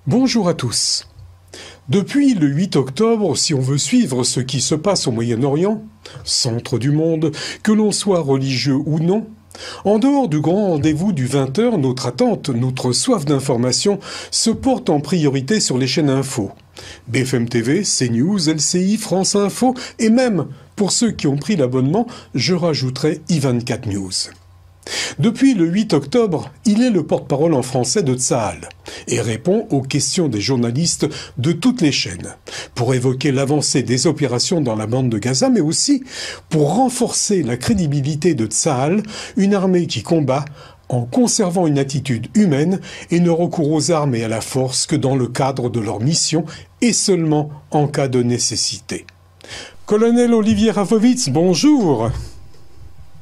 Bonjour à tous. Depuis le 8 octobre, si on veut suivre ce qui se passe au Moyen-Orient, centre du monde, que l'on soit religieux ou non, en dehors du grand rendez-vous du 20h, notre attente, notre soif d'information se porte en priorité sur les chaînes info. BFM TV, CNews, LCI, France Info et même, pour ceux qui ont pris l'abonnement, je rajouterai i24 News. Depuis le 8 octobre, il est le porte-parole en français de Tsahal et répond aux questions des journalistes de toutes les chaînes pour évoquer l'avancée des opérations dans la bande de Gaza, mais aussi pour renforcer la crédibilité de Tsahal, une armée qui combat en conservant une attitude humaine et ne recourt aux armes et à la force que dans le cadre de leur mission et seulement en cas de nécessité. Colonel Olivier Rafovitz, bonjour.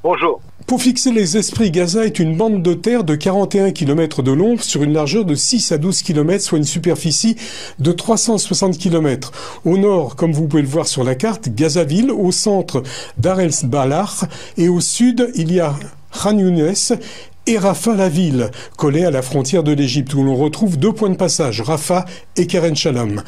Bonjour. Pour fixer les esprits, Gaza est une bande de terre de 41 km de long sur une largeur de 6 à 12 km, soit une superficie de 360 km. Au nord, comme vous pouvez le voir sur la carte, Gazaville, au centre Dar el-Balah, et au sud, il y a Khan Younes et Rafah, la ville, collée à la frontière de l'Égypte, où l'on retrouve deux points de passage, Rafah et Keren Shalom.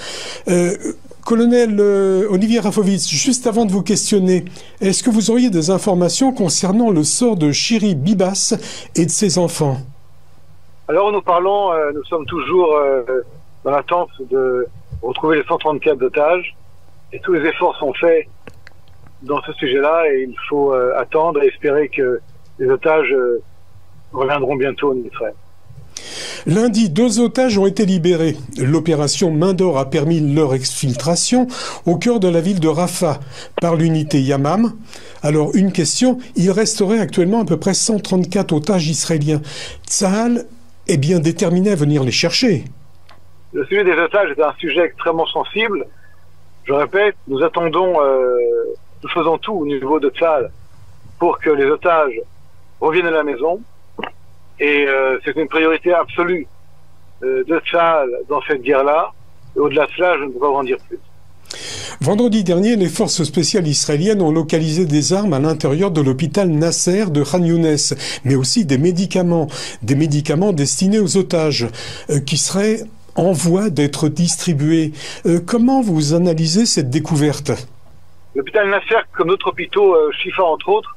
Colonel Olivier Rafovitz, juste avant de vous questionner, est-ce que vous auriez des informations concernant le sort de Shiri Bibas et de ses enfants? Alors nous parlons, nous sommes toujours dans l'attente de retrouver les 134 otages et tous les efforts sont faits dans ce sujet-là et il faut attendre et espérer que les otages reviendront bientôt en Israël. Lundi, 2 otages ont été libérés. L'opération Main d'Or a permis leur exfiltration au cœur de la ville de Rafah par l'unité Yamam. Alors, une question, il resterait actuellement à peu près 134 otages israéliens. Tsahal est bien déterminé à venir les chercher. Le sujet des otages est un sujet extrêmement sensible. Je répète, nous attendons, nous faisons tout au niveau de Tsahal pour que les otages reviennent à la maison. Et c'est une priorité absolue de Tsahal dans cette guerre-là. Et au-delà de cela, je ne peux pas en dire plus. Vendredi dernier, les forces spéciales israéliennes ont localisé des armes à l'intérieur de l'hôpital Nasser de Khan Younes, mais aussi des médicaments destinés aux otages qui seraient en voie d'être distribués. Comment vous analysez cette découverte? L'hôpital Nasser, comme d'autres hôpitaux, Shifa entre autres,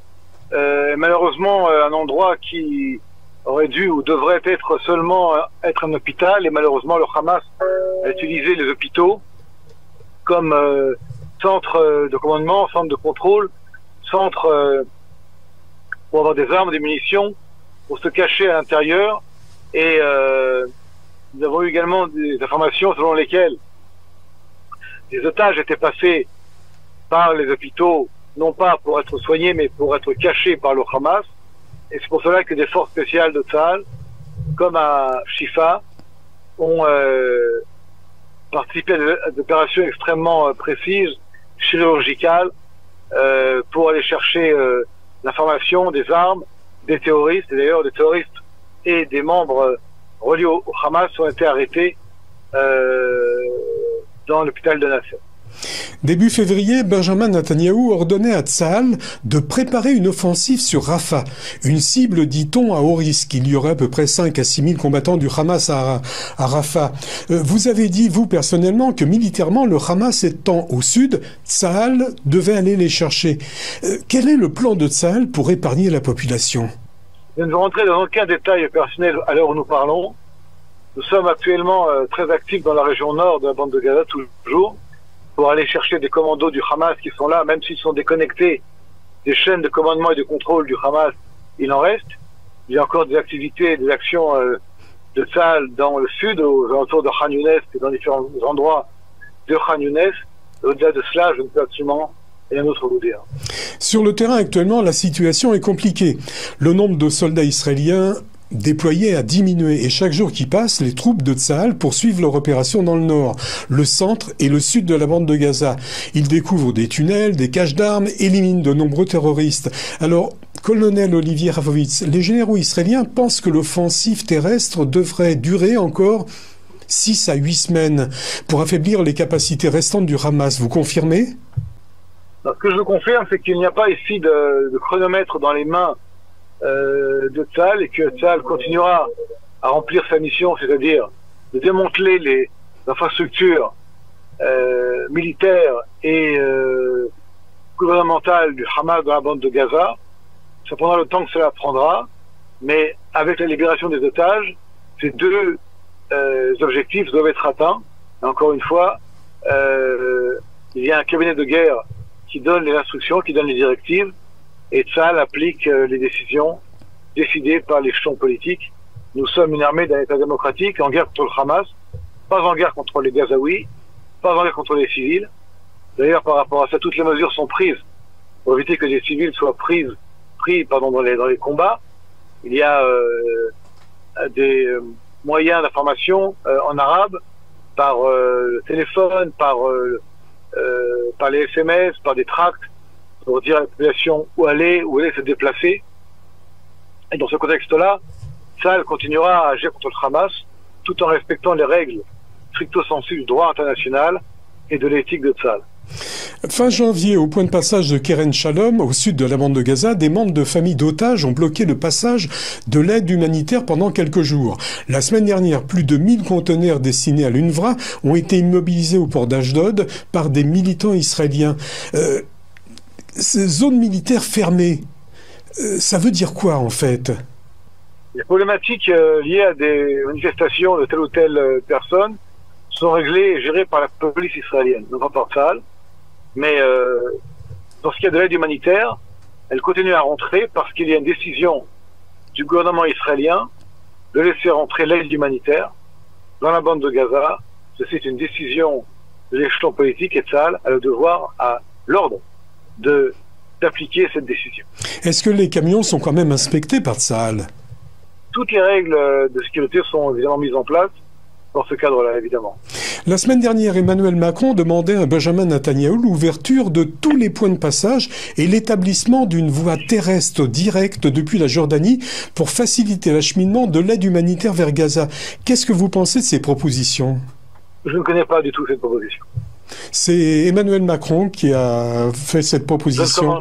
est malheureusement un endroit qui aurait dû ou devrait être seulement être un hôpital et malheureusement le Hamas a utilisé les hôpitaux comme centre de commandement, centre de contrôle, centre pour avoir des armes, des munitions, pour se cacher à l'intérieur et nous avons eu également des informations selon lesquelles les otages étaient passés par les hôpitaux non pas pour être soignés mais pour être cachés par le Hamas. Et c'est pour cela que des forces spéciales de Tsahal, comme à Shifa, ont participé à des opérations extrêmement précises, chirurgicales, pour aller chercher l'information des armes, des terroristes. Et d'ailleurs, des terroristes et des membres reliés au Hamas ont été arrêtés dans l'hôpital de Nasser. Début février, Benjamin Netanyahou ordonnait à Tsahal de préparer une offensive sur Rafah, une cible, dit-on, à haut risque. Il y aurait à peu près 5 à 6 000 combattants du Hamas à Rafah. Vous avez dit, vous, personnellement, que militairement, le Hamas étant au sud, Tsahal devait aller les chercher. Quel est le plan de Tsahal pour épargner la population? Je ne vais rentrer dans aucun détail opérationnel à l'heure où nous parlons. Nous sommes actuellement très actifs dans la région nord de la bande de Gaza, toujours, pour aller chercher des commandos du Hamas qui sont là, même s'ils sont déconnectés des chaînes de commandement et de contrôle du Hamas, il en reste. Il y a encore des activités et des actions de Tsahal dans le sud, aux alentours de Khan Younes et dans différents endroits de Khan Younes. Au-delà de cela, je ne peux absolument rien d'autre vous dire. Sur le terrain, actuellement, la situation est compliquée. Le nombre de soldats israéliens déployés a diminué et chaque jour qui passe, les troupes de Tsahal poursuivent leur opération dans le nord, le centre et le sud de la bande de Gaza. Ils découvrent des tunnels, des caches d'armes, éliminent de nombreux terroristes. Alors, colonel Olivier Rafovitz, les généraux israéliens pensent que l'offensive terrestre devrait durer encore 6 à 8 semaines pour affaiblir les capacités restantes du Hamas. Vous confirmez? Alors, ce que je confirme, c'est qu'il n'y a pas ici de chronomètre dans les mains de Tsahal et que Tsahal continuera à remplir sa mission, c'est-à-dire de démanteler les infrastructures militaires et gouvernementales du Hamas dans la bande de Gaza. Ça prendra le temps que cela prendra, mais avec la libération des otages, ces deux objectifs doivent être atteints. Et encore une fois, il y a un cabinet de guerre qui donne les instructions, qui donne les directives, et Tsahal applique les décisions décidées par l'échelon politique. Nous sommes une armée d'un État démocratique en guerre contre le Hamas, pas en guerre contre les Gazaouis, pas en guerre contre les civils. D'ailleurs, par rapport à ça, toutes les mesures sont prises pour éviter que des civils soient pris dans les combats. Il y a des moyens d'information en arabe, par téléphone, par les SMS, par des tracts, pour dire à la population où aller se déplacer. Et dans ce contexte-là, Tsahal continuera à agir contre le Hamas, tout en respectant les règles stricto sensu du droit international et de l'éthique de Tsahal. Fin janvier, au point de passage de Keren Shalom, au sud de la bande de Gaza, des membres de familles d'otages ont bloqué le passage de l'aide humanitaire pendant quelques jours. La semaine dernière, plus de 1000 conteneurs destinés à l'UNRWA ont été immobilisés au port d'Ashdod par des militants israéliens. Ces zones militaires fermées, ça veut dire quoi en fait? Les problématiques liées à des manifestations de telle ou telle personne sont réglées et gérées par la police israélienne, non pas par Tsahal. Mais dans ce qui est de l'aide humanitaire, elle continue à rentrer parce qu'il y a une décision du gouvernement israélien de laisser rentrer l'aide humanitaire dans la bande de Gaza. Ceci est une décision de l'échelon politique et Tsahal a le devoir, à l'ordre, d'appliquer cette décision. Est-ce que les camions sont quand même inspectés par Tsahal? Toutes les règles de sécurité sont évidemment mises en place dans ce cadre-là, évidemment. La semaine dernière, Emmanuel Macron demandait à Benjamin Netanyahou l'ouverture de tous les points de passage et l'établissement d'une voie terrestre directe depuis la Jordanie pour faciliter l'acheminement de l'aide humanitaire vers Gaza. Qu'est-ce que vous pensez de ces propositions? Je ne connais pas du tout cette proposition. C'est Emmanuel Macron qui a fait cette proposition.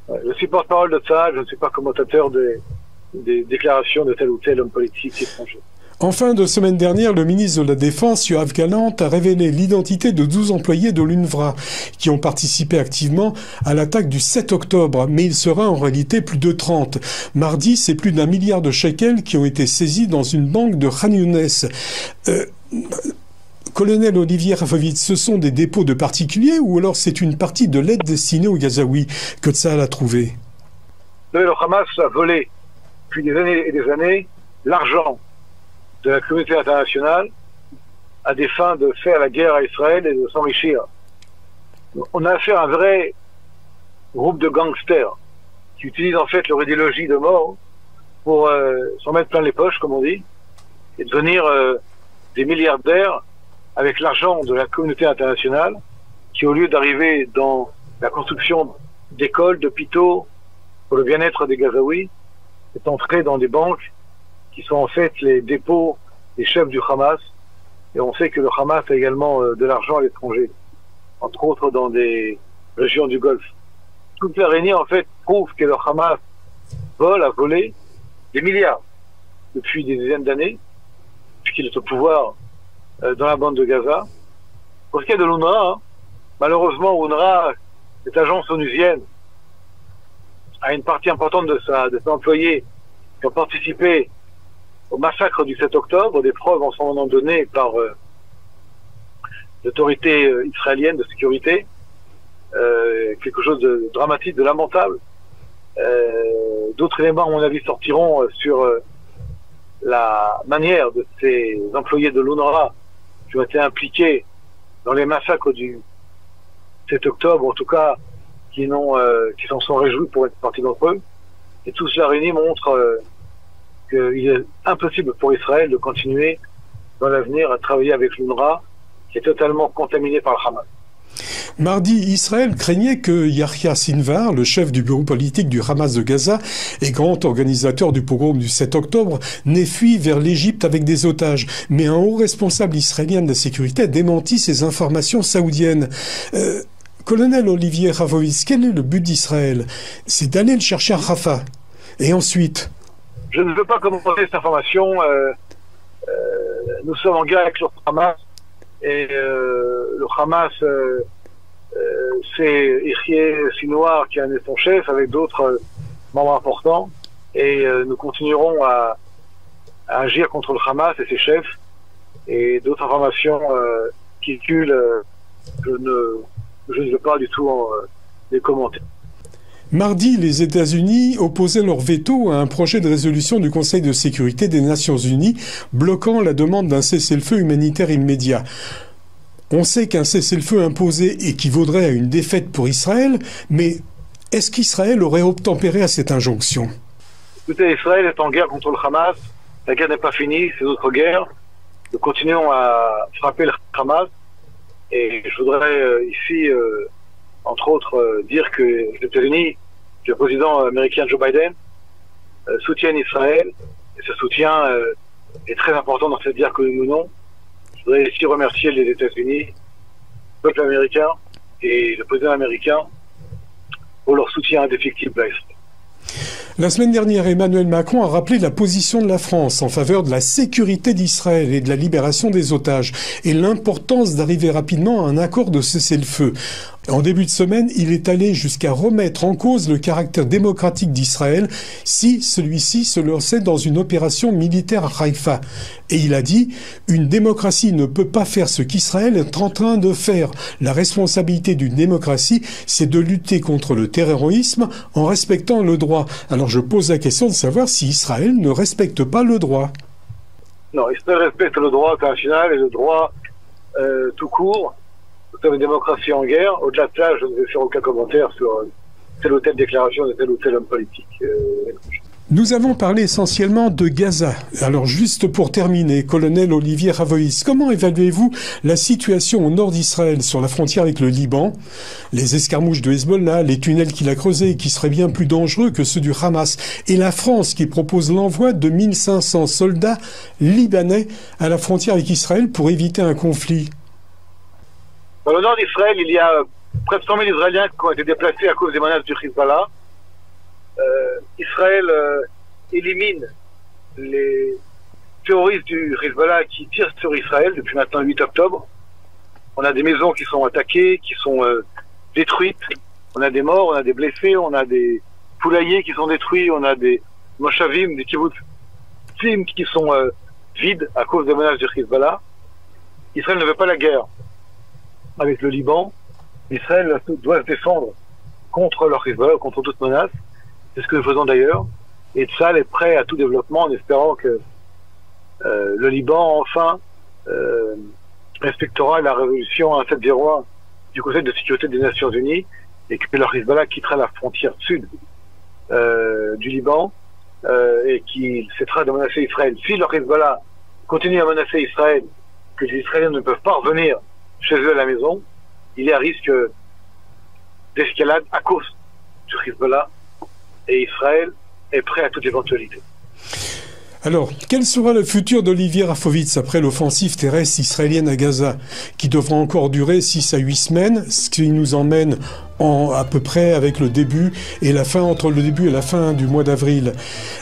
Je suis porte-parole de ça, je ne suis pas commentateur des déclarations de tel ou tel homme politique étranger. En fin de semaine dernière, le ministre de la Défense, Yoav Gallant, a révélé l'identité de 12 employés de l'UNRWA qui ont participé activement à l'attaque du 7 octobre, mais il sera en réalité plus de 30. Mardi, c'est plus d'1 milliard de shekels qui ont été saisis dans une banque de Khan Younes. Colonel Olivier Rafovitz, ce sont des dépôts de particuliers ou alors c'est une partie de l'aide destinée aux Gazaouis que Tsahal a trouvé? Le Hamas a volé depuis des années et des années l'argent de la communauté internationale à des fins de faire la guerre à Israël et de s'enrichir. On a affaire à un vrai groupe de gangsters qui utilisent en fait leur idéologie de mort pour s'en mettre plein les poches, comme on dit, et devenir des milliardaires avec l'argent de la communauté internationale qui, au lieu d'arriver dans la construction d'écoles, d'hôpitaux, pour le bien-être des Gazaouis, est entré dans des banques qui sont en fait les dépôts des chefs du Hamas. Et on sait que le Hamas a également de l'argent à l'étranger, entre autres dans des régions du Golfe. Toute la réunion, en fait, prouve que le Hamas a volé des milliards depuis des dizaines d'années, puisqu'il est au pouvoir dans la bande de Gaza. Pour ce qui est de l'UNRWA, malheureusement, UNRWA, cette agence onusienne, a une partie importante de ses employés qui ont participé au massacre du 7 octobre. Des preuves en sont données par l'autorité israélienne de sécurité. Quelque chose de dramatique, de lamentable. D'autres éléments, à mon avis, sortiront sur la manière de ces employés de l'UNRWA qui ont été impliqués dans les massacres du 7 octobre, en tout cas, qui s'en sont réjouis pour être partie d'entre eux. Et tout cela réuni montre qu'il est impossible pour Israël de continuer dans l'avenir à travailler avec l'UNRWA, qui est totalement contaminé par le Hamas. Mardi, Israël craignait que Yahya Sinvar, le chef du bureau politique du Hamas de Gaza et grand organisateur du pogrom du 7 octobre, n'ait fui vers l'Égypte avec des otages. Mais un haut responsable israélien de la sécurité a démenti ces informations saoudiennes. Colonel Olivier Rafovitz, quel est le but d'Israël? C'est d'aller le chercher à Rafah. Et ensuite? Je ne veux pas commenter cette information. nous sommes en guerre avec le Hamas et le Hamas, c'est Yahya Sinwar qui en est son chef avec d'autres membres importants et nous continuerons à agir contre le Hamas et ses chefs et d'autres informations qui circulent, je ne veux pas du tout les commenter. Mardi, les États-Unis opposaient leur veto à un projet de résolution du Conseil de sécurité des Nations Unies bloquant la demande d'un cessez-le-feu humanitaire immédiat. On sait qu'un cessez-le-feu imposé équivaudrait à une défaite pour Israël, mais est-ce qu'Israël aurait obtempéré à cette injonction? Écoutez, Israël est en guerre contre le Hamas. La guerre n'est pas finie, c'est notre guerre. Nous continuons à frapper le Hamas. Et je voudrais ici, entre autres, dire que les États-Unis, le président américain Joe Biden, soutiennent Israël. Et ce soutien est très important dans cette guerre que nous menons. Je voudrais ici remercier les États-Unis, le peuple américain et le président américain pour leur soutien indéfectible à Israël. La semaine dernière, Emmanuel Macron a rappelé la position de la France en faveur de la sécurité d'Israël et de la libération des otages et l'importance d'arriver rapidement à un accord de cessez-le-feu. En début de semaine, il est allé jusqu'à remettre en cause le caractère démocratique d'Israël si celui-ci se lançait dans une opération militaire à Haïfa. Et il a dit « Une démocratie ne peut pas faire ce qu'Israël est en train de faire. La responsabilité d'une démocratie, c'est de lutter contre le terrorisme en respectant le droit. » Alors je pose la question de savoir si Israël ne respecte pas le droit. Non, Israël respecte le droit international et le droit tout court. Nous sommes une démocratie en guerre. Au-delà de ça, je ne vais faire aucun commentaire sur telle ou telle déclaration de tel ou tel homme politique. Nous avons parlé essentiellement de Gaza. Alors juste pour terminer, colonel Olivier Ravois, comment évaluez-vous la situation au nord d'Israël sur la frontière avec le Liban? Les escarmouches de Hezbollah, les tunnels qu'il a creusés qui seraient bien plus dangereux que ceux du Hamas, et la France qui propose l'envoi de 1500 soldats libanais à la frontière avec Israël pour éviter un conflit. Dans le nord d'Israël, il y a près de 100 000 Israéliens qui ont été déplacés à cause des menaces du Hezbollah. Israël élimine les terroristes du Hezbollah qui tirent sur Israël depuis maintenant le 8 octobre. On a des maisons qui sont attaquées, qui sont détruites. On a des morts, on a des blessés, on a des poulaillers qui sont détruits, on a des moshavim, des kibbutzim qui sont vides à cause des menaces du Hezbollah. Israël ne veut pas la guerre avec le Liban. Israël doit se défendre contre le Hezbollah, contre toute menace. C'est ce que nous faisons d'ailleurs. Et Tsahal est prêt à tout développement en espérant que le Liban, enfin, respectera la résolution 1701 du Conseil de sécurité des Nations Unies et que le Hezbollah quittera la frontière sud du Liban et qu'il cessera de menacer Israël. Si le Hezbollah continue à menacer Israël, que les Israéliens ne peuvent pas revenir chez eux à la maison, il y a risque d'escalade à cause du Hezbollah. Et Israël est prêt à toute éventualité. Alors, quel sera le futur d'Olivier Rafovitz après l'offensive terrestre israélienne à Gaza, qui devra encore durer 6 à 8 semaines, ce qui nous emmène à peu près avec le début et la fin, entre le début et la fin du mois d'avril.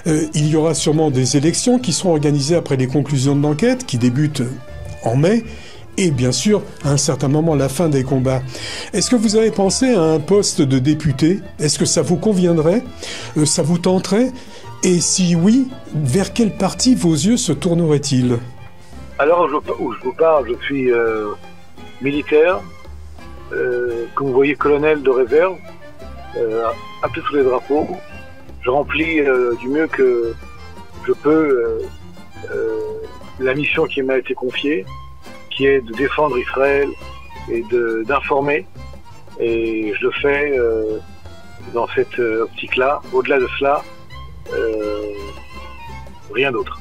Il y aura sûrement des élections qui seront organisées après les conclusions de l'enquête, qui débutent en mai, et bien sûr, à un certain moment, la fin des combats. Est-ce que vous avez pensé à un poste de député? Est-ce que ça vous conviendrait? Ça vous tenterait? Et si oui, vers quel parti vos yeux se tourneraient-ils? Alors, où je vous parle, je suis militaire, comme vous voyez, colonel de réserve, appelé sous les drapeaux. Je remplis du mieux que je peux la mission qui m'a été confiée, qui est de défendre Israël et d'informer. Et je le fais dans cette optique-là. Au-delà de cela, rien d'autre.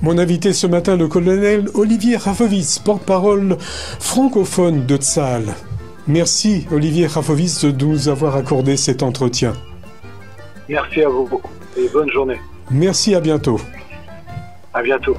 Mon invité ce matin, le colonel Olivier Rafovitz, porte-parole francophone de Tsahal. Merci Olivier Rafovitz de nous avoir accordé cet entretien. Merci à vous et bonne journée. Merci, à bientôt. À bientôt.